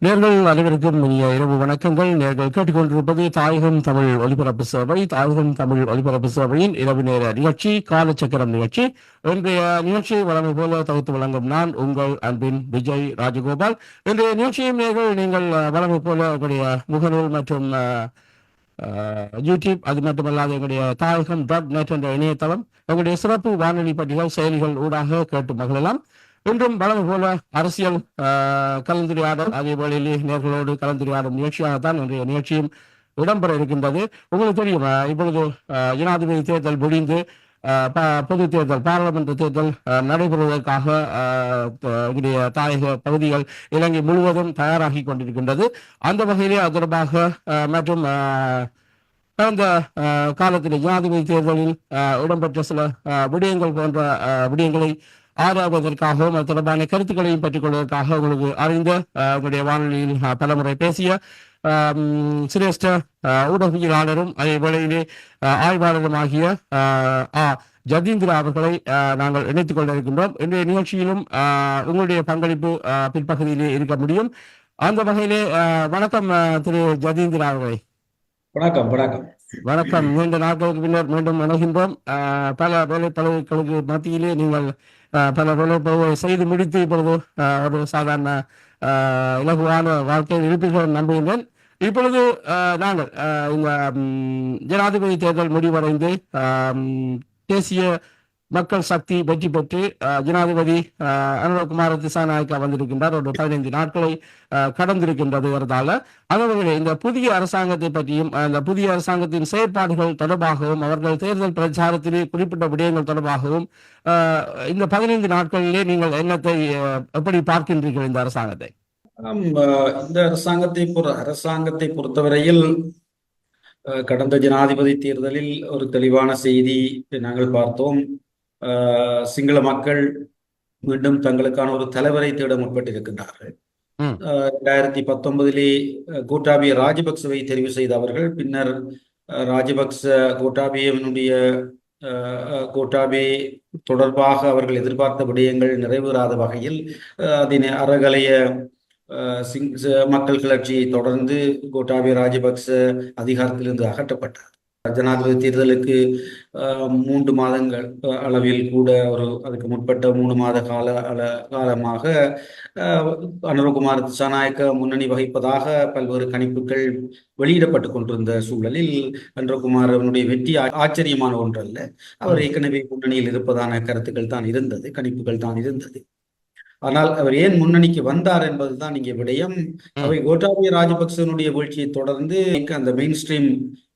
நேர்கள் அனைவருக்கும் இனிய இரவு வணக்கங்கள். நேர்கள் கேட்டுக்கொண்டிருப்பது தாயகம் தமிழ் ஒலிபரப்பு சேவை. தாயகம் தமிழ் ஒலிபரப்பு சேவையின் இரவு நேர நிகழ்ச்சி காலச்சக்கரம் நிகழ்ச்சி. இன்றைய நிகழ்ச்சியை வழமை போல தொகுத்து வழங்கும் நான் உங்கள் அன்பின் விஜய் ராஜகோபால். இன்றைய நிகழ்ச்சியும் நீங்கள் வழமை போல உங்களுடைய முகநூல் மற்றும் யூடியூப், அது மட்டுமல்லாத எங்களுடைய தாயகம் .net என்ற இணையதளம், எங்களுடைய சிறப்பு வானொலி பட்டிகள் செயலிகள் ஊடாக கேட்டு மகிழலாம். இன்றும் வளமை போல அரசியல் கலந்துரையாடல், அதே வேளையிலே நேர்களோடு கலந்துரையாடும் நிகழ்ச்சியாகத்தான் இன்றைய நிகழ்ச்சியும் இடம்பெற இருக்கின்றது. உங்களுக்கு தெரியும், இப்பொழுது ஜனாதிபதி தேர்தல் முடிந்து பொது தேர்தல், பாராளுமன்ற தேர்தல் நடைபெறுவதற்காக தாயக பகுதிகள் இலங்கை முழுவதும் தயாராகி கொண்டிருக்கின்றது. அந்த வகையிலே அது தொடர்பாக மற்றும் கடந்த காலத்தில் ஜனாதிபதி தேர்தலில் இடம்பெற்ற சில விடயங்கள் போன்ற விடயங்களை ஆராய்வதற்காகவும் அது தொடர்பான கருத்துக்களையும் பெற்றுக் கொள்வதற்காக உங்களுக்கு அறிந்த உங்களுடைய வானொலியில் பலமுறை பேசிய சிரேஷ்ட ஊடகவியலாளரும் அதே வேளையிலே ஆய்வாளரும் ஆகிய ஜதீந்திரா அவர்களை நாங்கள் இணைத்துக் கொள்ள இருக்கின்றோம். இன்றைய நிகழ்ச்சியிலும் உங்களுடைய பங்களிப்பு பிற்பகுதியிலே இருக்க முடியும். அந்த வகையிலே வணக்கம் திரு ஜதீந்திரா அவர்களை. வணக்கம். வணக்கம். வணக்கம். நீண்ட நாட்களுக்கு பின்னர் மீண்டும் இணைகின்றோம். பல வேலைப்பளுக்களுக்கு மத்தியிலே நீங்கள் பல வேலைப்பளுவை செய்து முடித்து இப்பொழுது ஒரு சாதாரண இலகுவான வாழ்க்கையில் இருப்பீர்கள் நம்புகின்றேன். இப்பொழுது நாங்கள் இந்த ஜனாதிபதி தேர்தல் முடிவடைந்து தேசிய மக்கள் சக்தி வெற்றி பெற்று ஜனாதிபதி அனுரகுமார திசாநாயக்கா வந்திருக்கின்றார். ஒரு 15 நாட்களை கடந்திருக்கின்றது வரதால அதவர்களே இந்த புதிய அரசாங்கத்தை பற்றியும் அந்த புதிய அரசாங்கத்தின் செயற்பாடுகள் தொடர்பாகவும் அவர்கள் தேர்தல் பிரச்சாரத்திலே குறிப்பிட்ட விடயங்கள் தொடர்பாகவும் இந்த 15 நாட்களிலே நீங்கள் எண்ணத்தை எப்படி பார்க்கின்றீர்கள் இந்த அரசாங்கத்தை? இந்த அரசாங்கத்தை பொறுத்தவரையில் கடந்த ஜனாதிபதி தேர்தலில் ஒரு தெளிவான செய்தி நாங்கள் பார்த்தோம். சிங்கள மக்கள் மீண்டும் தங்களுக்கான ஒரு தலைவரை தேட முற்பட்டிருக்கின்றார்கள். 2019 கோட்டாபய ராஜபக்சவை தெரிவு செய்த அவர்கள் பின்னர் கோட்டாபே தொடர்பாக அவர்கள் எதிர்பார்த்த விடயங்கள் நிறைவேறாத வகையில் அதனை அறகலைய மக்கள் கிளர்ச்சியை தொடர்ந்து கோட்டாபய ராஜபக்ச அதிகாரத்திலிருந்து அகற்றப்பட்டார். ஜனாதிபதி தேர்தலுக்கு 3 மாதங்கள் அளவில் கூட அதுக்கு முற்பட்ட 3 மாத காலமாக அனுரகுமார திசாநாயக்க முன்னணி வகிப்பதாக பல்வேறு கணிப்புகள் வெளியிடப்பட்டு கொண்டிருந்த சூழலில் அனுரகுமாரனுடைய வெற்றி ஆச்சரியமான ஒன்றல்ல. அவர் ஏற்கனவே முன்னணியில் இருப்பதான கருத்துக்கள் தான் இருந்தது, கணிப்புகள் தான் இருந்தது. ஆனால் அவர் ஏன் முன்னணிக்கு வந்தார் என்பதுதான் இங்கே விடயம். அவை கோட்டாபய ராஜபக்சனுடைய வீழ்ச்சியை தொடர்ந்து அந்த மெயின் ஸ்ட்ரீம்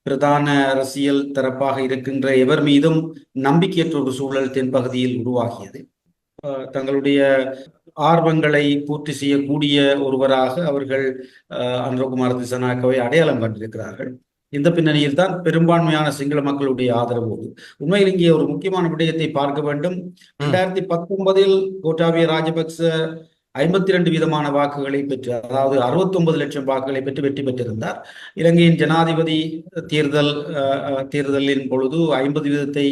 பிரதான அரசியல் தரப்பாக இருக்கின்ற எவர் மீதும் நம்பிக்கையற்ற ஒரு சூழல் தென்பகுதியில் உருவாகியது. தங்களுடைய ஆர்வங்களை பூர்த்தி செய்யக்கூடிய ஒருவராக அவர்கள் அனுரகுமார திசாநாயக்கவை அடையாளம் கண்டிருக்கிறார்கள். இந்த பின்னணியில் தான் பெரும்பான்மையான சிங்கள மக்களுடைய ஆதரவோடு உண்மையில் இங்கே ஒரு முக்கியமான விடயத்தை பார்க்க வேண்டும். 2019 கோட்டாபய ராஜபக்ச 52 வீதமான வாக்குகளை பெற்று, அதாவது 69 லட்சம் வாக்குகளை பெற்று வெற்றி பெற்றிருந்தார். இலங்கையின் ஜனாதிபதி தேர்தலின் பொழுது 50 வீதத்தை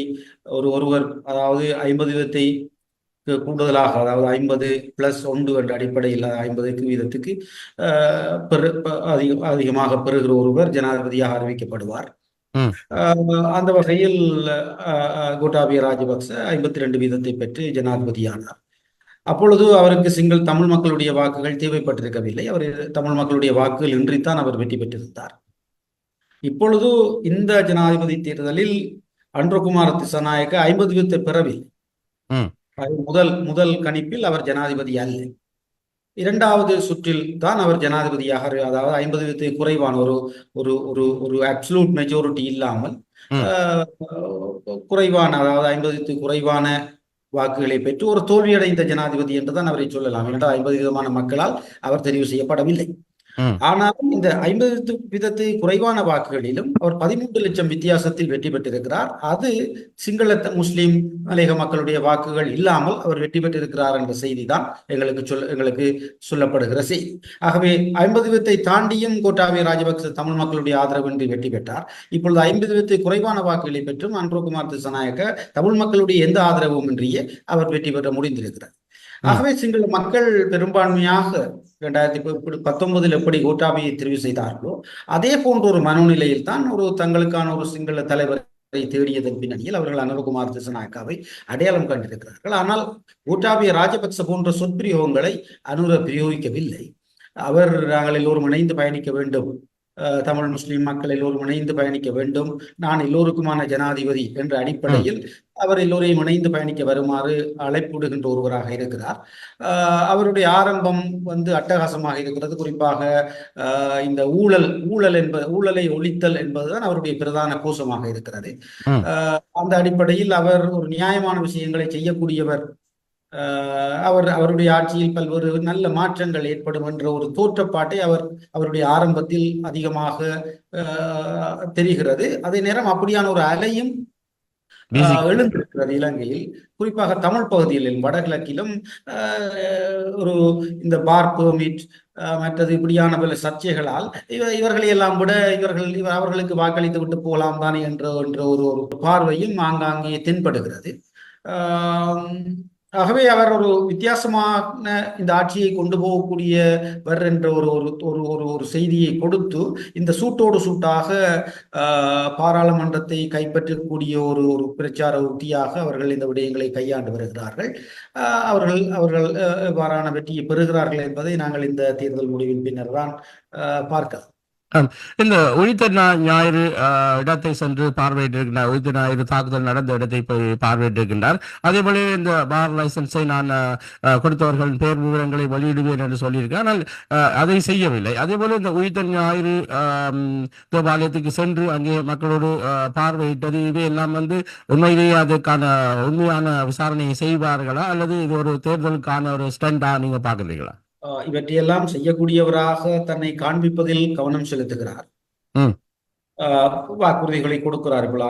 ஒருவர், அதாவது 50 வீதத்தை கூடுதலாக, அதாவது 50+1 என்ற அடிப்படையில் 50 வீதத்துக்கு அதிகமாக பெறுகிற ஒருவர் ஜனாதிபதியாக அறிவிக்கப்படுவார். அந்த வகையில் கோட்டாபய ராஜபக்ச 52 வீதத்தை பெற்று ஜனாதிபதியானார். அப்பொழுது அவருக்கு தமிழ் மக்களுடைய வாக்குகள் தேவைப்பட்டிருக்கவில்லை. அவர் தமிழ் மக்களுடைய வாக்குகள் இன்றித்தான் அவர் வெற்றி பெற்றிருந்தார். இப்பொழுது இந்த ஜனாதிபதி தேர்தலில் அனுரகுமார திசாநாயக்க 50 வீதத்தை பெறவில்லை. முதல் கணிப்பில் அவர் ஜனாதிபதி அல்ல. இரண்டாவது சுற்றில் தான் அவர் ஜனாதிபதியாக, அதாவது 50 வீதத்தை குறைவான ஒரு அப்சல்யூட் மெஜாரிட்டி இல்லாமல் குறைவான, அதாவது 50 வீதத்துக்கு குறைவான வாக்குகளை பெற்று ஒரு தோல்வியடைந்த ஜனாதிபதி என்றுதான் அவரை சொல்லலாம். என்றால் 50 வீதமான மக்களால் அவர் தெரிவு செய்யப்படவில்லை. ஆனாலும் இந்த 50 வீதத்தை குறைவான வாக்குகளிலும் அவர் 13 லட்சம் வித்தியாசத்தில் வெற்றி பெற்றிருக்கிறார். அது சிங்கள முஸ்லிம் மலையக மக்களுடைய வாக்குகள் இல்லாமல் அவர் வெற்றி பெற்றிருக்கிறார் என்ற செய்தி தான் எங்களுக்கு சொல்லப்படுகிற செய்தி. ஆகவே 50 வீதத்தை தாண்டியும் கோட்டாபய ராஜபக்ச தமிழ் மக்களுடைய ஆதரவின்றி வெற்றி பெற்றார். இப்பொழுது 50 வீதத்தை குறைவான வாக்குகளை பெற்றும் அனுரகுமார திசாநாயக்க தமிழ் மக்களுடைய எந்த ஆதரவும் இன்றியே அவர் வெற்றி பெற முடிந்திருக்கிறார். ம், ஆகவே சிங்கள மக்கள் பெரும்பான்மையாக 2019 எப்படி கோட்டாபயை தெரிவு செய்தார்களோ அதே போன்ற ஒரு மனோநிலையில் தான் ஒரு தங்களுக்கான ஒரு சிங்கள தலைவரை தேடியதன் பின்னணியில் அவர்கள் அனுரகுமார் திசாநாயக்காவை அடையாளம் கண்டிருக்கிறார்கள். ஆனால் கோட்டாபய ராஜபக்ச போன்ற சொற்பிரயோகங்களை அனுர பிரயோகிக்கவில்லை. நாங்கள் எல்லோரும் இணைந்து பயணிக்க வேண்டும், தமிழ் முஸ்லிம் மக்கள் எல்லோரும் இணைந்து பயணிக்க வேண்டும், நான் எல்லோருக்குமான ஜனாதிபதி என்ற ம். அடிப்படையில் அவர் எல்லோரையும் இணைந்து பயணிக்க வருமாறு அழைப்புடுகின்ற ஒருவராக இருக்கிறார். அவருடைய ஆரம்பம் அட்டகாசமாக இருக்கிறது. குறிப்பாக இந்த ஊழலை ஒழித்தல் என்பதுதான் அவருடைய பிரதான கோஷமாக இருக்கிறது. ம். அந்த அடிப்படையில் அவர் ஒரு நியாயமான விஷயங்களை செய்யக்கூடியவர். அவருடைய ஆட்சியில் பல்வேறு நல்ல மாற்றங்கள் ஏற்படும் என்ற ஒரு தோற்றப்பாட்டை அவருடைய ஆரம்பத்தில் அதிகமாக தெரிகிறது. அதே நேரம் அப்படியான ஒரு அலையும் பிசி. எழுந்திருக்கிறது இலங்கையில், குறிப்பாக தமிழ் பகுதிகளில் வடகிழக்கிலும். ஒரு இந்த பார் பெர்மிட் மற்றது இப்படியான பல சர்ச்சைகளால் இவர்களை எல்லாம் விட அவர்களுக்கு வாக்களித்து விட்டு போகலாம் தானே என்ற ஒரு பார்வையும் ஆங்காங்கே தென்படுகிறது. ஆகவே அவர் ஒரு வித்தியாசமான இந்த ஆட்சியை கொண்டு போகக்கூடியவர் என்ற ஒரு ஒரு ஒரு ஒரு செய்தியை கொடுத்து இந்த சூட்டோடு சூட்டாக பாராளுமன்றத்தை கைப்பற்றக்கூடிய ஒரு ஒரு பிரச்சார உத்தியாக அவர்கள் இந்த விடயங்களை கையாண்டு வருகிறார்கள். அவர்கள் அவர்கள் எவ்வாறான வெற்றியை பெறுகிறார்கள் என்பதை நாங்கள் இந்த தேர்தல் முடிவின் பின்னர் தான் பார்க்கலாம். இந்த உயிர்த்த ஞாயிறு இடத்தை சென்று பார்வையிட்டிருக்கின்றார். உயிர்த்த ஞாயிறு தாக்குதல் நடந்த இடத்தை போய் பார்வையிட்டிருக்கின்றார். அதேபோல இந்த பார் லைசன்ஸை நான் கொடுத்தவர்கள் பேர் விவரங்களை வெளியிடுவேன் என்று சொல்லியிருக்கேன். ஆனால் அதை செய்யவில்லை. அதேபோல இந்த உயிர்த்த ஞாயிறு தேவாலயத்துக்கு சென்று அங்கே மக்களோடு பார்வையிட்டது இவையெல்லாம் உண்மையிலேயே அதுக்கான உண்மையான விசாரணையை செய்வார்களா அல்லது இது ஒரு தேர்தலுக்கான ஒரு ஸ்டண்டா நீங்க பாக்குறீங்களா? இவற்றையெல்லாம் செய்யக்கூடியவராக தன்னை காண்பிப்பதில் கவனம் செலுத்துகிறார். வாக்குறுதிகளை கொடுக்கிறார். இப்போ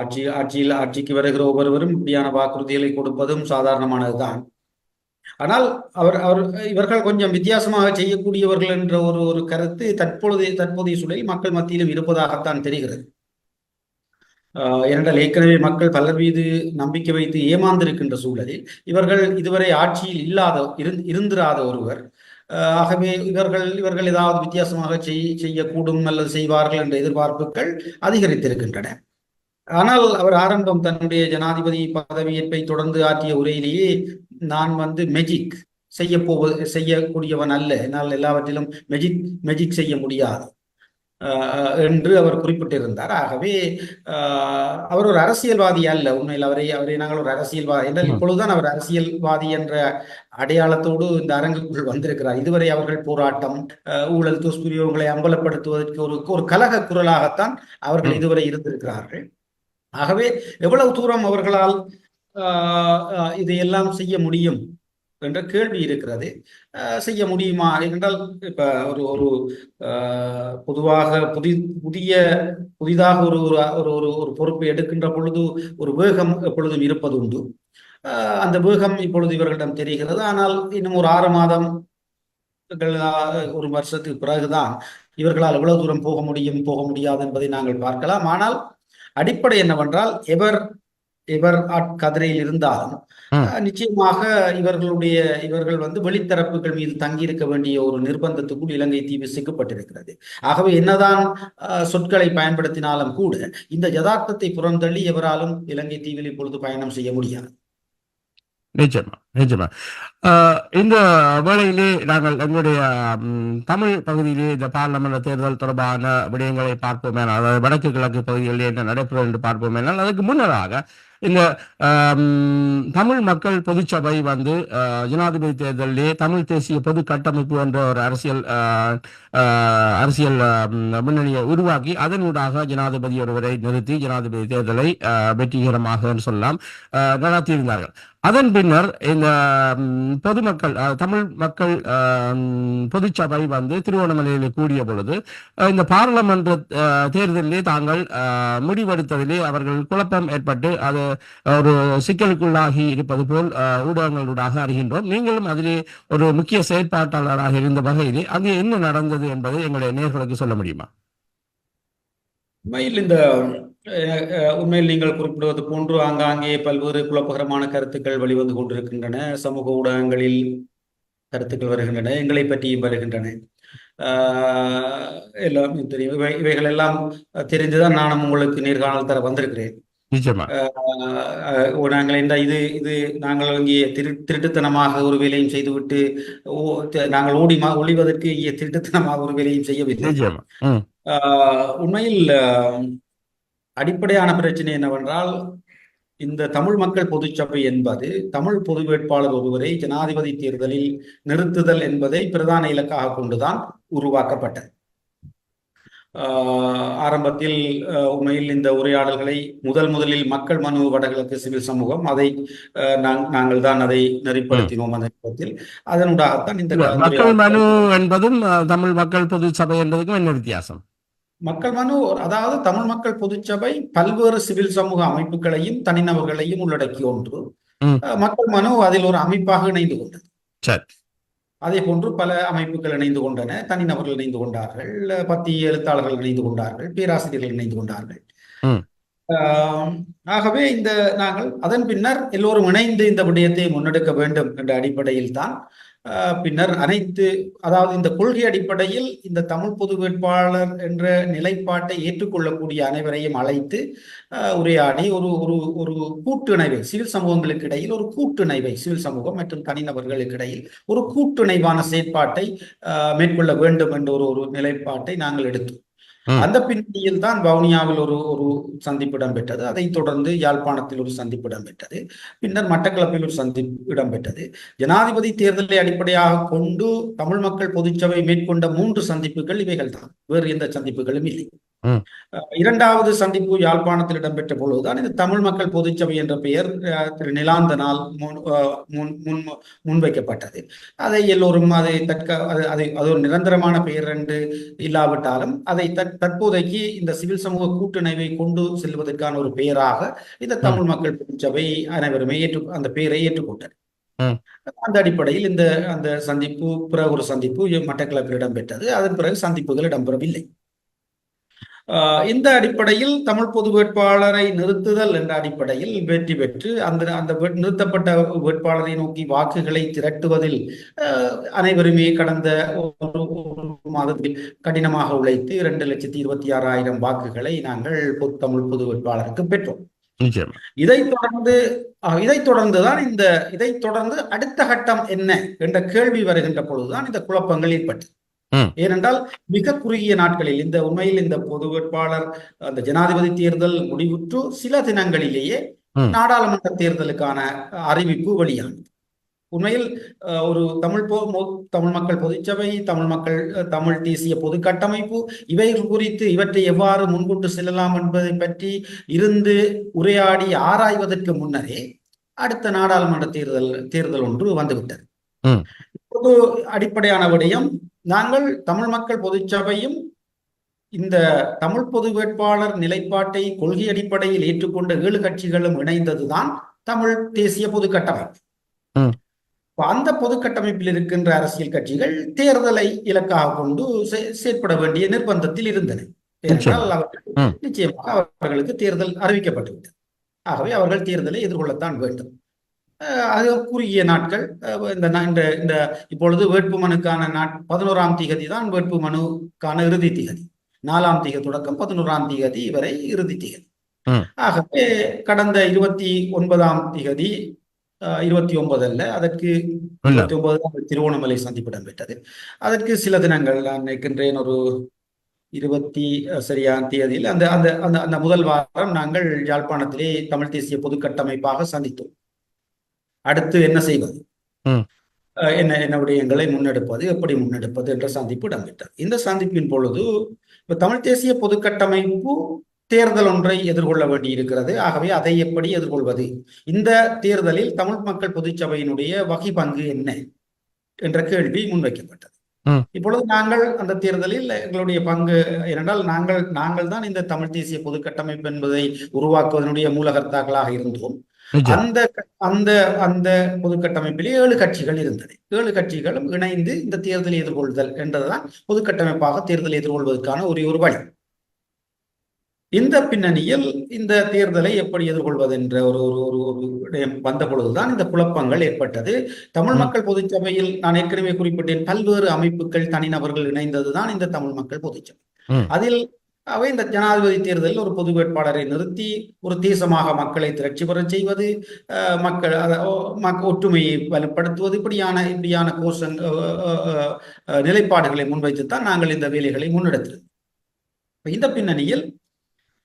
ஆட்சிக்கு வருகிற ஒவ்வொருவரும் இப்படியான வாக்குறுதிகளை கொடுப்பதும் சாதாரணமானதுதான். ஆனால் இவர்கள் கொஞ்சம் வித்தியாசமாக செய்யக்கூடியவர்கள் என்ற ஒரு கருத்து தற்போதைய சூழலில் மக்கள் மத்தியிலும் இருப்பதாகத்தான் தெரிகிறது. ஏனென்றால் ஏற்கனவே மக்கள் பலர் மீது நம்பிக்கை வைத்து ஏமாந்திருக்கின்ற சூழலில் இவர்கள் இதுவரை ஆட்சியில் இருந்திராத ஒருவர். ஆகவே இவர்கள் ஏதாவது வித்தியாசமாக செய்யக்கூடும் அல்லது செய்வார்கள் என்ற எதிர்பார்ப்புகள் அதிகரித்திருக்கின்றன. ஆனால் அவர் தன்னுடைய ஜனாதிபதி பதவியேற்பை தொடர்ந்து ஆற்றிய உரையிலேயே நான் மெஜிக் செய்யக்கூடியவன் அல்ல, என்னால் எல்லாவற்றிலும் மெஜிக் செய்ய முடியாது என்று அவர் குறிப்பிட்டிருந்தார். ஆகவே அவர் ஒரு அரசியல்வாதி அல்ல. உண்மையில் அவரை நாங்கள் ஒரு அரசியல்வாதி என்றால் இப்பொழுதுதான் அவர் அரசியல்வாதி என்ற அடையாளத்தோடு இந்த அரங்குக்குள் வந்திருக்கிறார். இதுவரை அவர்கள் போராட்டம், ஊழல் துஷ்பிரயோகங்களை அம்பலப்படுத்துவதற்கு ஒரு கலக குரலாகத்தான் அவர்கள் இதுவரை இருந்திருக்கிறார்கள். ஆகவே எவ்வளவு தூரம் அவர்களால் இதையெல்லாம் செய்ய முடியும் என்ற கேள்வி இருக்கிறது. செய்ய முடியுமா என்றால் இப்ப ஒரு பொதுவாக புதிதாக ஒரு பொறுப்பை எடுக்கின்ற பொழுது ஒரு வேகம் எப்பொழுதும் இருப்பது உண்டு. அந்த வேகம் இப்பொழுது இவர்களிடம் தெரிகிறது. ஆனால் இன்னும் ஒரு 6 மாதம் ஒரு வருஷத்துக்கு பிறகுதான் இவர்களால் எவ்வளவு தூரம் போக முடியாது என்பதை நாங்கள் பார்க்கலாம். ஆனால் அடிப்படை என்னவென்றால் இவர் கதிரையில் இருந்தாலும் நிச்சயமாக இவர்கள் வெளித்தரப்புகள் மீது தங்கியிருக்க வேண்டிய ஒரு நிர்பந்தத்துக்குள் இலங்கை தீவு சிக்கப்பட்டிருக்கிறது. ஆகவே என்னதான் சொற்களை பயன்படுத்தினாலும் கூட இந்த யதார்த்தத்தை புறந்தள்ளி எவராலும் இலங்கை தீவில் இப்பொழுது பயணம் செய்ய முடியாது. நிச்சயமா. இந்த வேளையிலே நாங்கள் எங்களுடைய தமிழ் பகுதியிலே இந்த பாராளுமன்ற தேர்தல் தொடர்பான விடயங்களை பார்ப்போமேனால், அதாவது வடக்கு கிழக்கு பகுதிகளில் என்ன நடைபெறும் என்று பார்ப்போமேனால், அதுக்கு முன்னதாக இந்த தமிழ் மக்கள் பொதுச்சபை ஜனாதிபதி தேர்தலிலே தமிழ் தேசிய பொது கட்டமைப்பு என்ற ஒரு அரசியல் முன்னணியை உருவாக்கி அதனூடாக ஜனாதிபதி ஒருவரை நிறுத்தி ஜனாதிபதி தேர்தலை வெற்றிகரமாக சொல்லலாம் நடத்தியிருந்தார்கள். அதன் பின்னர் இந்த பொதுமக்கள் தமிழ் மக்கள் பொதுச்சபை திருவண்ணாமலையில் கூடிய பொழுது இந்த பாராளுமன்ற தேர்தலிலே தாங்கள் முடிவெடுத்ததிலே அவர்கள் குழப்பம் ஏற்பட்டு அது ஒரு சிக்கலுக்குள்ளாகி இருப்பது போல் ஊடகங்களூடாக அறிகின்றோம். நீங்களும் அதிலே ஒரு முக்கிய செயற்பாட்டாளராக இருந்த வகையிலே அங்கே என்ன நடந்தது என்பதை எங்களுடைய நேயர்களுக்கு சொல்ல முடியுமா? உண்மையில் நீங்கள் குறிப்பிடுவது போன்று ஆங்காங்கே பல்வேறு குழப்பகரமான கருத்துக்கள் வெளிவந்து கொண்டிருக்கின்றன. சமூக ஊடகங்களில் கருத்துக்கள் வருகின்றன, எங்களை பற்றியும் வருகின்றன. எல்லாம் தெரியும். இவைகள் எல்லாம் தெரிந்துதான் நானும் உங்களுக்கு நேர்காணல் தர வந்திருக்கிறேன். நிச்சயமா. நாங்கள் இந்த இது இது நாங்கள் இங்கே திருட்டுத்தனமாக ஒரு வேலையும் செய்துவிட்டு நாங்கள் ஒளிவதற்கு இங்கே திருட்டுத்தனமாக ஒரு வேலையும் செய்யவில்லை. நிச்சயமா. உண்மையில் அடிப்படையான பிரச்சனை என்னவென்றால், இந்த தமிழ் மக்கள் பொதுச்சபை என்பது தமிழ் பொது வேட்பாளர் ஒருவரை ஜனாதிபதி தேர்தலில் நிறுத்துதல் என்பதை பிரதான இலக்காக கொண்டுதான் உருவாக்கப்பட்டது. ஆரம்பத்தில் உண்மையில் இந்த உரையாடல்களை முதலில் மக்கள் மனு வடகிழக்கு சிவில் சமூகம் அதை நாங்கள் தான் அதை நெறிப்படுத்தினோம். அந்த நேரத்தில் அதனூடாகத்தான் இந்த மக்கள் மனு என்பதும் தமிழ் மக்கள் பொது சபை என்பதுக்கும் என்ன வித்தியாசம்? மக்கள் மனு அதாவது தமிழ் மக்கள் பொதுச்சபை பல்வேறு சிவில் சமூக அமைப்புகளையும் தனிநபர்களையும் உள்ளடக்கிய ஒன்று. மக்கள் மனு அதில் ஒரு அமைப்பாக இணைந்து கொண்டது. அதே போன்று பல அமைப்புகள் இணைந்து கொண்டன, தனிநபர்கள் இணைந்து கொண்டார்கள், பத்திய எழுத்தாளர்கள் இணைந்து கொண்டார்கள், பேராசிரியர்கள் இணைந்து கொண்டார்கள். ஆகவே நாங்கள் அதன் பின்னர் எல்லோரும் இணைந்து இந்த விடயத்தை முன்னெடுக்க வேண்டும் என்ற அடிப்படையில் தான் பின்னர் அதாவது இந்த கொள்கை அடிப்படையில் இந்த தமிழ் பொது வேட்பாளர் என்ற நிலைப்பாட்டை ஏற்றுக்கொள்ளக்கூடிய அனைவரையும் அழைத்து உரையாடி ஒரு கூட்டிணைவை சிவில் சமூகங்களுக்கு இடையில் ஒரு கூட்டிணைவை சிவில் சமூகம் மற்றும் தனிநபர்களுக்கு இடையில் ஒரு கூட்டிணைவான செயற்பாட்டை மேற்கொள்ள வேண்டும் என்ற ஒரு நிலைப்பாட்டை நாங்கள் எடுத்தோம். அந்த பின்னணியில் தான் வவுனியாவில் ஒரு சந்திப்பு இடம்பெற்றது. அதைத் தொடர்ந்து யாழ்ப்பாணத்தில் ஒரு சந்திப்பு இடம்பெற்றது. பின்னர் மட்டக்களப்பில் ஒரு சந்திப்பு இடம்பெற்றது. ஜனாதிபதி தேர்தலை அடிப்படையாக கொண்டு தமிழ் மக்கள் பொதுச்சபை மேற்கொண்ட 3 சந்திப்புகள் இவைகள் தான், வேறு எந்த சந்திப்புகளும் இல்லை. இரண்டாவது சந்திப்பு யாழ்ப்பாணத்தில் இடம்பெற்ற பொழுதுதான் இந்த தமிழ் மக்கள் பொதுச்சபை என்ற பெயர் திரு நிலாந்தனால் முன்வைக்கப்பட்டது. அதை எல்லோரும் அது ஒரு நிரந்தரமான பெயர் என்று இல்லாவிட்டாலும் அதை தற்போதைக்கு இந்த சிவில் சமூக கூட்டிணைவை கொண்டு செல்வதற்கான ஒரு பெயராக இந்த தமிழ் மக்கள் பொதுச்சபை அனைவருமே அந்த பெயரை ஏற்றுக்கொண்டனர். அந்த அடிப்படையில் அந்த சந்திப்பு பிறகு ஒரு சந்திப்பு மட்டக்களப்பில் இடம்பெற்றது. அதன் பிறகு சந்திப்புகள் இடம்பெறவில்லை. இந்த அடிப்படையில் தமிழ் பொது வேட்பாளரை நிறுத்துதல் என்ற அடிப்படையில் வெற்றி பெற்று அந்த நிறுத்தப்பட்ட வேட்பாளரை நோக்கி வாக்குகளை திரட்டுவதில் அனைவருமே கடந்த ஒரு மாதத்தில் கடினமாக உழைத்து 2,26,000 வாக்குகளை நாங்கள் தமிழ் பொது வேட்பாளருக்கு பெற்றோம். இதைத் தொடர்ந்து அடுத்த கட்டம் என்ன என்ற கேள்வி வருகின்ற பொழுதுதான் இந்த குழப்பங்கள் ஏற்பட்டது. ஏனென்றால் மிக குறுகிய நாட்களில் உண்மையில் இந்த பொது வேட்பாளர் அந்த ஜனாதிபதி தேர்தல் முடிவுற்று சில தினங்களிலேயே நாடாளுமன்ற தேர்தலுக்கான அறிவிப்பு வெளியானது. உண்மையில் ஒரு தமிழ் மக்கள் பொதுச்சபை, தமிழ் தேசிய பொது கட்டமைப்பு இவற்றை எவ்வாறு முன்கொண்டு செல்லலாம் என்பதை பற்றி உரையாடி ஆராய்வதற்கு முன்னரே அடுத்த நாடாளுமன்ற தேர்தல் ஒன்று வந்துவிட்டது. இப்போது அடிப்படையான விடயம், நாங்கள் தமிழ் மக்கள் பொதுச்சபையும் இந்த தமிழ் பொது வேட்பாளர் நிலைப்பாட்டை கொள்கை அடிப்படையில் ஏற்றுக்கொண்ட 7 கட்சிகளும் இணைந்ததுதான் தமிழ் தேசிய பொது கட்டமைப்பு. அந்த பொது கட்டமைப்பில் இருக்கின்ற அரசியல் கட்சிகள் தேர்தலை இலக்காக கொண்டு செயற்பட வேண்டிய நிர்பந்தத்தில் இருந்தன. ஏனென்றால் நிச்சயமாக அவர்களுக்கு தேர்தல் அறிவிக்கப்பட்டுவிட்டது. ஆகவே அவர்கள் தேர்தலை எதிர்கொள்ளத்தான் வேண்டும். அது குறுகிய நாட்கள். இந்த இப்பொழுது வேட்பு மனுக்கான 11ஆம் தேதி தான் வேட்பு மனுக்கான இறுதி தேதி. 4ஆம் தேதி தொடக்கம் 11ஆம் தேதி வரை இறுதி தேதி. ஆகவே கடந்த 29ஆம் தேதி 29 அல்ல, அதற்கு 29 திருவோணமலை சந்திப்பு இடம்பெற்றது. அதற்கு சில தினங்கள் நான் நினைக்கின்றேன், ஒரு 20ஆம் தேதியில் அந்த முதல் வாரம் நாங்கள் யாழ்ப்பாணத்திலே தமிழ் தேசிய பொது கட்டமைப்பாக சந்தித்தோம். அடுத்து என்ன செய்வது, என்ன விடயங்களை முன்னெடுப்பது, எப்படி முன்னெடுப்பது என்ற சந்திப்பு இடம்பெற்றது. இந்த சந்திப்பின் பொழுது தமிழ் தேசிய பொது கட்டமைப்பு தேர்தல் ஒன்றை எதிர்கொள்ள வேண்டியிருக்கிறது. ஆகவே அதை எப்படி எதிர்கொள்வது, இந்த தேர்தலில் தமிழ் மக்கள் பொதுச்சபையினுடைய வகை பங்கு என்ன என்ற கேள்வி முன்வைக்கப்பட்டது. இப்பொழுது நாங்கள் அந்த தேர்தலில் எங்களுடைய பங்கு ஏனென்றால் நாங்கள் தான் இந்த தமிழ் தேசிய பொது கட்டமைப்பு என்பதை உருவாக்குவதனுடைய மூலகர்த்தாக்களாக இருந்தோம். அந்த பொது கட்டமைப்பிலே 7 கட்சிகள் இருந்தது. 7 கட்சிகளும் இணைந்து இந்த தேர்தலை எதிர்கொள்தல் என்றதுதான் பொது கட்டமைப்பாக தேர்தலை எதிர்கொள்வதற்கான ஒரு வழி. இந்த பின்னணியில் இந்த தேர்தலை எப்படி எதிர்கொள்வது என்ற ஒரு ஒரு ஒரு ஒரு விடயம் வந்த பொழுதுதான் இந்த குழப்பங்கள் ஏற்பட்டது. தமிழ் மக்கள் பொதுச்சபையில் நான் ஏற்கனவே குறிப்பிட்டேன், பல்வேறு அமைப்புகள் தனிநபர்கள் இணைந்ததுதான் இந்த தமிழ் மக்கள் பொதுச்சபை. அதில் அவை இந்த ஜனாதிபதி தேர்தலில் ஒரு பொது வேட்பாளரை நிறுத்தி ஒரு தேசமாக மக்களை திரட்சி பெறச் செய்வது, மக்கள் ஒற்றுமையை வலுப்படுத்துவது, இப்படியான கோஷங் நிலைப்பாடுகளை முன்வைத்துத்தான் நாங்கள் இந்த வேலைகளை முன்னெடுத்தோம். இந்த பின்னணியில்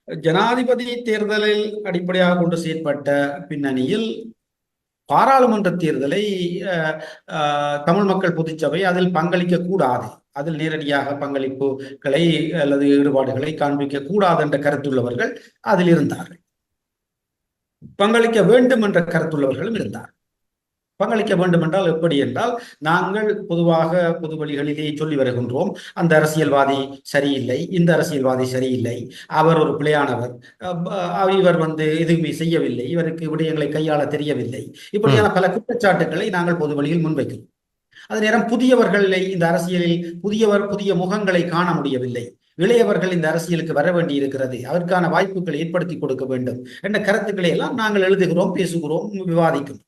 ஜனாதிபதி தேர்தலில் அடிப்படையாக கொண்டு செயற்பட்ட பின்னணியில் பாராளுமன்ற தேர்தலை தமிழ் மக்கள் பொதுச்சபை அதில் பங்களிக்க கூடாது, அதில் நேரடியாக பங்களிப்புகளை அல்லது ஈடுபாடுகளை காண்பிக்க கூடாது என்ற கருத்துள்ளவர்கள் அதில் இருந்தார்கள். பங்களிக்க வேண்டும் என்ற கருத்துள்ளவர்களும் இருந்தார்கள். பங்களிக்க வேண்டும் என்றால் எப்படி என்றால், நாங்கள் பொதுவாக பொது வழிகளிலே சொல்லி வருகின்றோம், அந்த அரசியல்வாதி சரியில்லை, இந்த அரசியல்வாதி சரியில்லை, அவர் ஒரு பிழையானவர், இவர் எதுவுமே செய்யவில்லை, இவருக்கு விடயங்களை கையாள தெரியவில்லை, இப்படியான பல குற்றச்சாட்டுகளை நாங்கள் பொது வழியில் முன்வைக்கிறோம். அதே நேரம் புதியவர்களை இந்த அரசியலில் புதிய முகங்களை காண முடியவில்லை, இளையவர்கள் இந்த அரசியலுக்கு வர வேண்டி இருக்கிறது, அதற்கான வாய்ப்புகளை ஏற்படுத்தி கொடுக்க வேண்டும் என்ற கருத்துக்களை எல்லாம் நாங்கள் எழுதுகிறோம், பேசுகிறோம், விவாதிக்கிறோம்.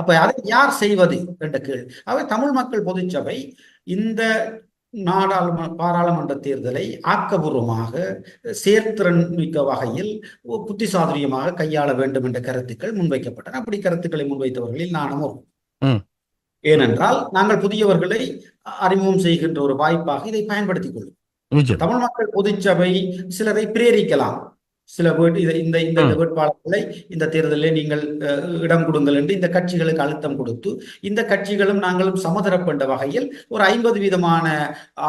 அப்ப அதை யார் செய்வது என்ற கேள்வி. அவை தமிழ் மக்கள் பொதுச்சபை இந்த பாராளுமன்ற தேர்தலை ஆக்கபூர்வமாக சேர்த்திறன் மிக்க வகையில் புத்திசாதுரியமாக கையாள வேண்டும் என்ற கருத்துக்கள் முன்வைக்கப்பட்டன. அப்படி கருத்துக்களை முன்வைத்தவர்களில் நானும் ஒரு. ஏனென்றால் நாங்கள் புதியவர்களை அறிமுகம் செய்கின்ற ஒரு வாய்ப்பாக இதை பயன்படுத்திக் கொள்ளும். தமிழ் மக்கள் பொதுச்சபை சிலரை பிரேரிக்கலாம், சில இந்த வேட்பாளர்களை இந்த தேர்தலில் நீங்கள் இடம் கொடுங்கள் என்று இந்த கட்சிகளுக்கு அழுத்தம் கொடுத்து, இந்த கட்சிகளும் நாங்களும் சமதரப்பட்ட வகையில் ஒரு 50%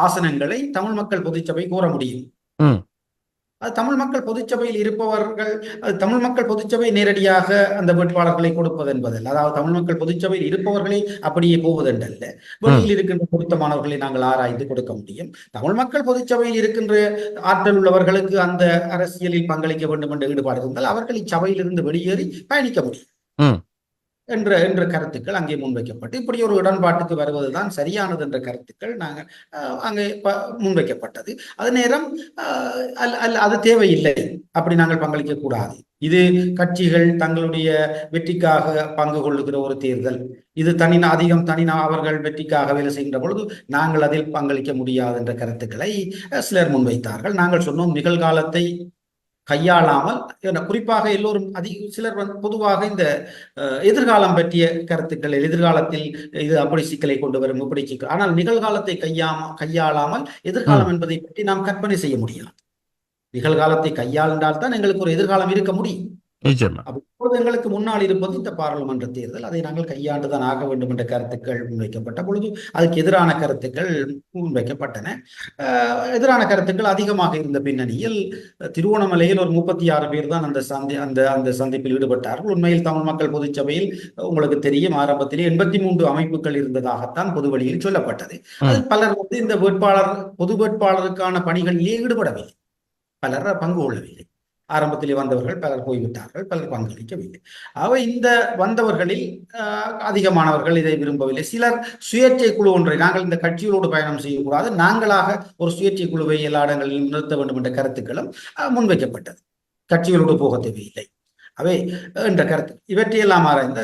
ஆசனங்களை தமிழ் மக்கள் பொதுச்சபை கோர முடியும். அது தமிழ் மக்கள் பொதுச்சபையில் இருப்பவர்கள், தமிழ் மக்கள் பொதுச்சபை நேரடியாக அந்த வேட்பாளர்களை கொடுப்பது என்பதல்ல, அதாவது தமிழ் மக்கள் பொதுச்சபையில் இருப்பவர்களை அப்படியே போவதென்றல்ல, வெளியில் இருக்கின்ற பொருத்தமானவர்களை நாங்கள் ஆராய்ந்து கொடுக்க முடியும். தமிழ் மக்கள் பொதுச்சபையில் இருக்கின்ற ஆற்றல் உள்ளவர்களுக்கு அந்த அரசியலில் பங்களிக்க வேண்டும் என்ற ஈடுபாடு இருந்தால் அவர்கள் இச்சபையிலிருந்து வெளியேறி பயணிக்க முடியும் என்ற கருத்துக்கள் அங்கே முன்வைக்கப்பட்டு, இப்படி ஒரு உடன்பாட்டுக்கு வருவதுதான் சரியானது என்ற கருத்துக்கள் நாங்கள் அங்கே முன்வைக்கப்பட்டது. அதே நேரம் அது தேவையில்லை, அப்படி நாங்கள் பங்களிக்க கூடாது, இது கட்சிகள் தங்களுடைய வெற்றிக்காக பங்கு கொள்ளுகிற ஒரு தேர்தல், இது அவர்கள் வெற்றிக்காக வேலை செய்கின்ற பொழுது நாங்கள் அதில் பங்களிக்க முடியாது என்ற கருத்துக்களை சிலர் முன்வைத்தார்கள். நாங்கள் சொன்னோம், நிகழ்காலத்தை கையாளாமல், குறிப்பாக எல்லோரும் சிலர் பொதுவாக இந்த எதிர்காலம் பற்றிய கருத்துக்கள், எதிர்காலத்தில் இது அப்படி சிக்கலை கொண்டு வரும், இப்படி சிக்கல், ஆனால் நிகழ்காலத்தை கையாளாமல் எதிர்காலம் என்பதை பற்றி நாம் கற்பனை செய்ய முடியாது. நிகழ்காலத்தை கையாண்டால் தான் எங்களுக்கு ஒரு எதிர்காலம் இருக்க முடியும். அப்போது எங்களுக்கு முன்னால் இருப்பது இந்த பாராளுமன்ற தேர்தல், அதை நாங்கள் கையாண்டுதான் ஆக வேண்டும் என்ற கருத்துக்கள் முன்வைக்கப்பட்ட பொழுது அதுக்கு எதிரான கருத்துக்கள் முன்வைக்கப்பட்டன. எதிரான கருத்துக்கள் அதிகமாக இருந்த பின்னணியில் திருவோணமலையில் ஒரு 36 பேர் தான் அந்த சந்திப்பில் ஈடுபட்டார்கள். உண்மையில் தமிழ் மக்கள் பொதுச்சபையில் உங்களுக்கு தெரியும், ஆரம்பத்திலே 83 அமைப்புகள் இருந்ததாகத்தான் பொது வழியில் சொல்லப்பட்டது. அது பலர் இந்த பொது வேட்பாளருக்கான பணிகளிலே ஈடுபடவில்லை, பலர் பங்கு கொள்ளவில்லை. ஆரம்பத்திலே வந்தவர்கள் பலர் போய்விட்டார்கள், பலர் பங்களிக்கவில்லை. இந்த வந்தவர்களில் அதிகமானவர்கள் இதை விரும்பவில்லை. சிலர் சுயேட்சை குழு ஒன்றை, நாங்கள் இந்த கட்சிகளோடு பயணம் செய்யக்கூடாது, நாங்களாக ஒரு சுயேட்சை குழுவை எல்லா இடங்களிலும் நிறுத்த வேண்டும் என்ற கருத்துக்களும் முன்வைக்கப்பட்டது. கட்சிகளோடு போக தேவையில்லை அவை என்ற கருத்து. இவற்றையெல்லாம் ஆராய்ந்த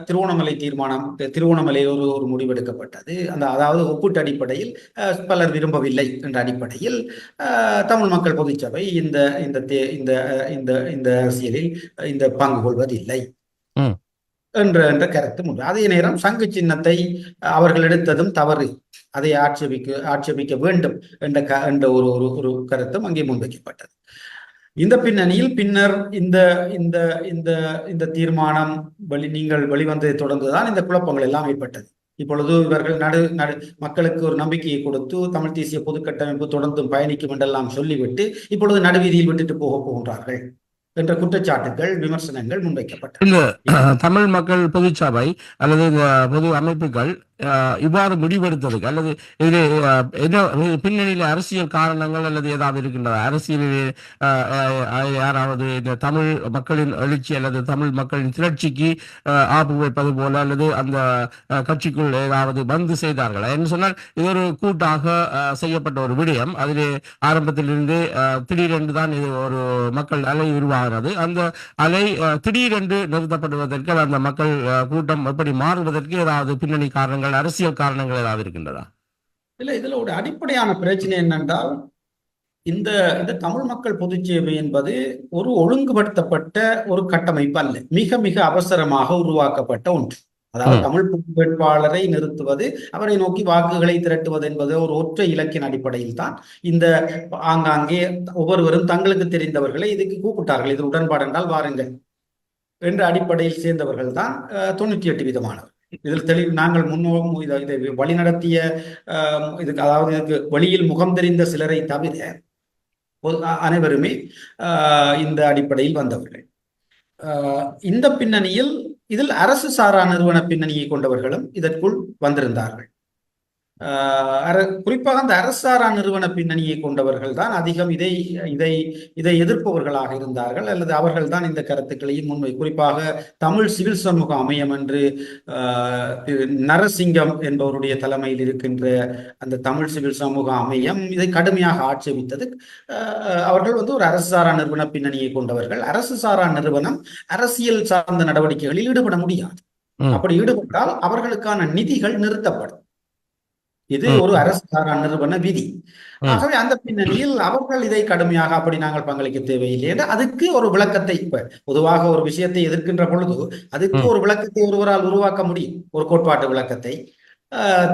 திருவோணமலை தீர்மானம், திருவோணமலையில் ஒரு முடிவெடுக்கப்பட்டது. அதாவது ஒப்பீட்டு அடிப்படையில் பலர் விரும்பவில்லை என்ற அடிப்படையில் தமிழ் மக்கள் பொதுச்சபை இந்த அரசியலில் இந்த பங்கு கொள்வதில்லை என்ற கருத்து உண்டு. அதே நேரம் சங்கு சின்னத்தை அவர்கள் எடுத்ததும் தவறு, அதை ஆட்சேபிக்க வேண்டும் என்ற ஒரு கருத்தும் அங்கே முன்வைக்கப்பட்டது. இந்த பின்னணியில் பின்னர் இந்த தீர்மானம் நீங்கள் வெளிவந்ததை தொடர்ந்துதான் இந்த குழப்பங்கள் எல்லாம் ஏற்பட்டது. இப்பொழுது இவர்கள் மக்களுக்கு ஒரு நம்பிக்கையை கொடுத்து தமிழ் தேசிய பொதுக்கட்டமைப்பு தொடர்ந்தும் பயணிக்கும் என்றெல்லாம் சொல்லிவிட்டு இப்பொழுது நடுவீதியில் விட்டுட்டு போகின்றார்கள் என்ற குற்றச்சாட்டுகள், விமர்சனங்கள் முன்வைக்கப்பட்டன. இந்த தமிழ் மக்கள் பொதுச்சபை அல்லது பொது அமைப்புகள் இவ்வாறு முடிவெடுத்ததுக்கு அல்லது இது என்ன பின்னணியில் அரசியல் காரணங்கள் அல்லது ஏதாவது இருக்கின்றதா? அரசியலில் யாராவது இந்த தமிழ் மக்களின் எழுச்சி அல்லது தமிழ் மக்களின் திரட்சிக்கு ஆப்பு வைப்பது போல அல்லது அந்த கட்சிக்குள் ஏதாவது பந்து செய்தார்கள் என்று சொன்னால் இது ஒரு கூட்டாக செய்யப்பட்ட ஒரு விடயம். அதிலே ஆரம்பத்திலிருந்து திடீரென்று தான் இது ஒரு மக்கள் அலை உருவாகிறது. அந்த அலை திடீரென்று நிறுத்தப்படுவதற்கு அந்த மக்கள் கூட்டம் எப்படி மாறுவதற்கு ஏதாவது பின்னணி காரணங்கள், அரசியல் காரணங்கள் ஏதாவது இருக்கின்றதா? இல்ல, இதுல ஒரு அடிப்படையான பிரச்சனை என்னென்றால் இந்த இந்த தமிழ் மக்கள் பொதுச் சேவை என்பது ஒரு ஒழுங்குபடுத்தப்பட்ட ஒரு கட்டமைப்பு அல்ல. மிக மிக அவசரமாக உருவாக்கப்பட்ட ஒன்று. அதாவது தமிழ் வேட்பாளரை நிறுத்துவது, அவரை நோக்கி வாக்குகளை திரட்டுவது என்பது ஒரு ஒற்றை இலக்கின் அடிப்படையில் தான் இந்த ஆங்காங்கே ஒவ்வொருவரும் தங்களுக்கு தெரிந்தவர்களை இதுக்கு கூப்பிட்டார்கள். இது உடன்பாடு என்றால் வாருங்கள் என்ற அடிப்படையில் சேர்ந்தவர்கள் தான் 98 வீதமானவர். இதில் தெளிவு நாங்கள் இதை வழிநடத்திய இதுக்கு, அதாவது இதுக்கு வெளியில் முகம் தெரிந்த சிலரை தவிர அனைவருமே இந்த அடிப்படையில் வந்தவர்கள். இந்த பின்னணியில் இதில் அரசு சாரா நிறுவன பின்னணியை கொண்டவர்களும் இதற்குள் வந்திருந்தார்கள். குறிப்பாக அந்த அரசாரா நிறுவன பின்னணியை கொண்டவர்கள் தான் அதிகம் இதை இதை இதை எதிர்ப்பவர்களாக இருந்தார்கள், அல்லது அவர்கள் தான் இந்த கருத்துக்களையும் முன்வை. குறிப்பாக தமிழ் சிவில் சமூக அமையம் என்று நரசிங்கம் என்பவருடைய தலைமையில் இருக்கின்ற அந்த தமிழ் சிவில் சமூக அமையம் இதை கடுமையாக ஆட்சேபித்தது. அவர்கள் ஒரு அரசு சாரா நிறுவன பின்னணியை கொண்டவர்கள். அரசு சாரா நிறுவனம் அரசியல் சார்ந்த நடவடிக்கைகளில் ஈடுபட முடியாது. அப்படி ஈடுபட்டால் அவர்களுக்கான நிதிகள் நிறுத்தப்படும். இது ஒரு அரசு சாரா நிறுவன விதி. ஆகவே அந்த பின்னணியில் அவர்கள் இதை கடுமையாக அப்படி நாங்கள் பங்களிக்க தேவையில்லை என்று அதுக்கு ஒரு விளக்கத்தை, இப்ப பொதுவாக ஒரு விஷயத்தை எதிர்க்கின்ற பொழுது அதுக்கு ஒரு விளக்கத்தை ஒருவரால் உருவாக்க முடியும். ஒரு கோட்பாட்டு விளக்கத்தை.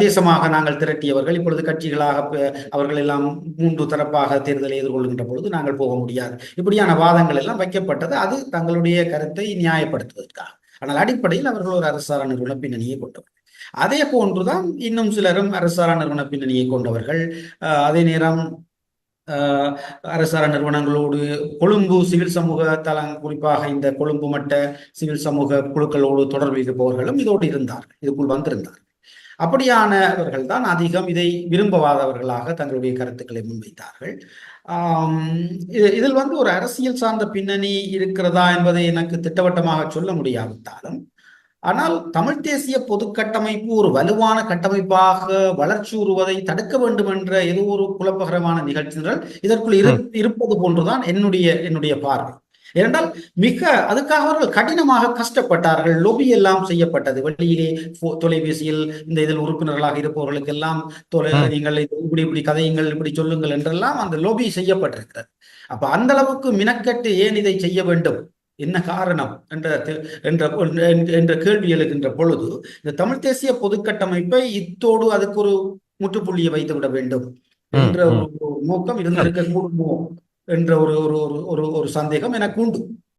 தேசமாக நாங்கள் திரட்டியவர்கள் இப்பொழுது கட்சிகளாக அவர்கள் எல்லாம் 3 தரப்பாக தேர்தலை எதிர்கொள்கின்ற பொழுது நாங்கள் போக முடியாது, இப்படியான வாதங்கள் எல்லாம் வைக்கப்பட்டது. அது தங்களுடைய கருத்தை நியாயப்படுத்துவதற்காக. ஆனால் அடிப்படையில் அவர்கள் ஒரு அரசார நிறுவன பின்னணியை கொண்டவர்கள். அதே போன்றுதான் இன்னும் சிலரும் அரசார நிறுவன பின்னணியை கொண்டவர்கள். அதே நேரம் அரசார நிறுவனங்களோடு கொழும்பு சிவில் சமூக தளம், குறிப்பாக இந்த கொழும்பு மட்ட சிவில் சமூக குழுக்களோடு தொடர்பில் இருப்பவர்களும் இதோடு இருந்தார்கள், இதுக்குள் வந்திருந்தார்கள். அப்படியானவர்கள் தான் அதிகம் இதை விரும்பவாதவர்களாக தங்களுடைய கருத்துக்களை முன்வைத்தார்கள். இதில் ஒரு அரசியல் சார்ந்த பின்னணி இருக்கிறதா என்பதை எனக்கு திட்டவட்டமாக சொல்ல முடியாவிட்டாலும், ஆனால் தமிழ் தேசிய பொது கட்டமைப்பு ஒரு வலுவான கட்டமைப்பாக வளர்ச்சியுறுவதை தடுக்க வேண்டும் என்ற ஏதோ ஒரு குழப்பகரமான நிகழ்ச்சிகள் இதற்குள் இருப்பது போன்றுதான் என்னுடைய பார்வை. ஏனென்றால் அதுக்காக அவர்கள் கடினமாக கஷ்டப்பட்டார்கள். லொபி எல்லாம் செய்யப்பட்டது. வெளியிலே தொலைபேசியில் இந்த இதில் உறுப்பினர்களாக இருப்பவர்களுக்கு எல்லாம் நீங்கள் இப்படி கதையுங்கள், இப்படி சொல்லுங்கள் என்றெல்லாம் அந்த லொபி செய்யப்பட்டிருக்கிறது. அப்ப அந்த அளவுக்கு மினக்கட்டு ஏன் இதை செய்ய வேண்டும், என்ன காரணம் என்ற கேள்வி எழுகின்ற பொழுது இந்த தமிழ் தேசிய பொதுக்கட்டமைப்பை இத்தோடு அதுக்கு ஒரு முற்றுப்புள்ளியை வைத்து விட வேண்டும் என்ற ஒரு நோக்கம் இருந்திருக்க கூடுமோ என்ற ஒரு சந்தேகம் எனக்கு உண்டு.